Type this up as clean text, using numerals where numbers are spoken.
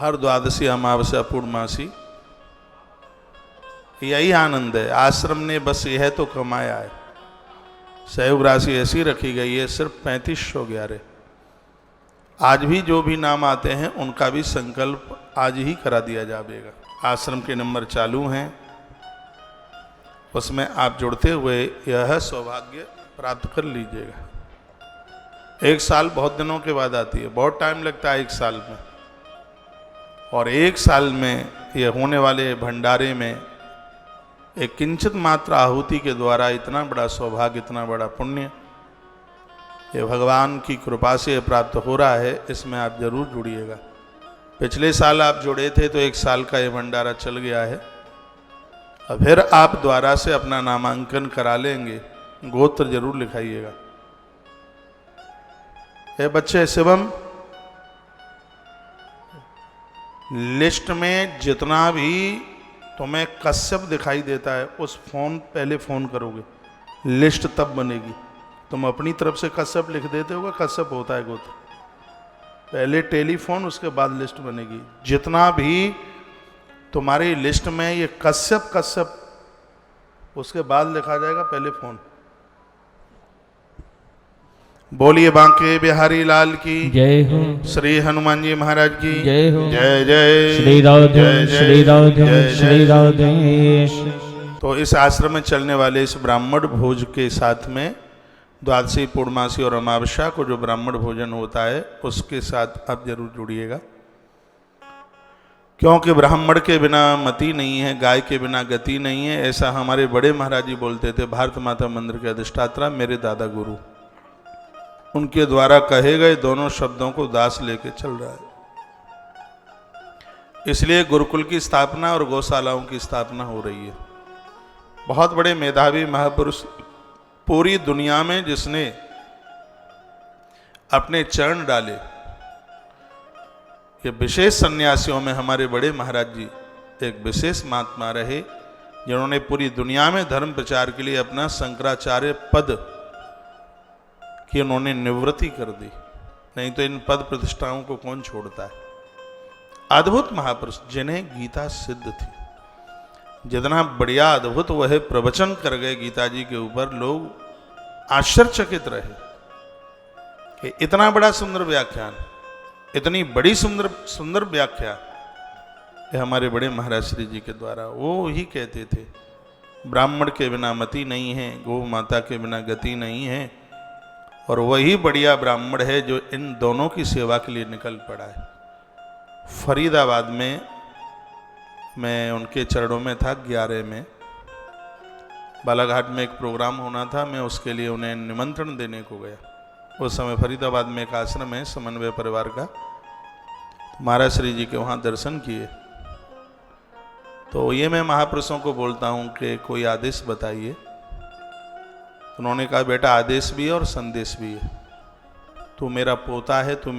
हर द्वादशी अमावस्या पूर्णमासी यही आनंद है। आश्रम ने बस यह तो कमाया है, सहयोग राशि ऐसी रखी गई है सिर्फ 3511। आज भी जो भी नाम आते हैं उनका भी संकल्प आज ही करा दिया जाएगा। आश्रम के नंबर चालू हैं, उसमें आप जुड़ते हुए यह सौभाग्य प्राप्त कर लीजिएगा। 1 साल बहुत दिनों के बाद आती है, बहुत टाइम लगता है 1 साल में, और 1 साल में ये होने वाले भंडारे में एक किंचित मात्र आहुति के द्वारा इतना बड़ा सौभाग्य, इतना बड़ा पुण्य ये भगवान की कृपा से प्राप्त हो रहा है। इसमें आप जरूर जुड़िएगा। पिछले साल आप जुड़े थे तो 1 साल का ये भंडारा चल गया है। अब फिर आप द्वारा से अपना नामांकन करा लेंगे, गोत्र जरूर लिखाइएगा। ये बच्चे शिवम, लिस्ट में जितना भी तुम्हें कश्यप दिखाई देता है उस पहले फोन करोगे, लिस्ट तब बनेगी। तुम अपनी तरफ से कश्यप लिख देते होगा, कश्यप होता है गोत्र, पहले टेलीफोन उसके बाद लिस्ट बनेगी। जितना भी तुम्हारी लिस्ट में ये कश्यप उसके बाद लिखा जाएगा, पहले फोन। बोलिए बांके बिहारी लाल की जय हो, श्री हनुमान जी महाराज की जय हो, जय जय श्री राधे श्री राधे श्री राधे। तो इस आश्रम में चलने वाले इस ब्राह्मण भोज के साथ में द्वादशी, पूर्णमासी और अमावस्या को जो ब्राह्मण भोजन होता है उसके साथ आप जरूर जुड़िएगा, क्योंकि ब्राह्मण के बिना मति नहीं है, गाय के बिना गति नहीं है। ऐसा हमारे बड़े महाराज जी बोलते थे। भारत माता मंदिर के अधिष्ठाता मेरे दादा गुरु, उनके द्वारा कहे गए दोनों शब्दों को दास लेके चल रहा है। इसलिए गुरुकुल की स्थापना और गौशालाओं की स्थापना हो रही है। बहुत बड़े मेधावी महापुरुष पूरी दुनिया में जिसने अपने चरण डाले, ये विशेष सन्यासियों में हमारे बड़े महाराज जी एक विशेष महात्मा रहे, जिन्होंने पूरी दुनिया में धर्म प्रचार के लिए अपना शंकराचार्य पद कि उन्होंने निवृत्ति कर दी। नहीं तो इन पद प्रतिष्ठाओं को कौन छोड़ता है। अद्भुत महापुरुष जिन्हें गीता सिद्ध थी, जितना बढ़िया अद्भुत वह प्रवचन कर गए गीता जी के ऊपर, लोग आश्चर्यचकित रहे कि इतना बड़ा सुंदर व्याख्यान, इतनी बड़ी सुंदर व्याख्या ये हमारे बड़े महाराज श्री जी के द्वारा। वो ही कहते थे ब्राह्मण के बिना मति नहीं है, गौ माता के बिना गति नहीं है, और वही बढ़िया ब्राह्मण है जो इन दोनों की सेवा के लिए निकल पड़ा है। फरीदाबाद में मैं उनके चरणों में था, 11 में बालाघाट में एक प्रोग्राम होना था, मैं उसके लिए उन्हें निमंत्रण देने को गया। उस समय फरीदाबाद में एक आश्रम है समन्वय परिवार का, महाराज श्री जी के वहाँ दर्शन किए। तो ये मैं महापुरुषों को बोलता हूँ कि कोई आदेश बताइए। उन्होंने कहा बेटा आदेश भी है और संदेश भी है, तू मेरा पोता है, तू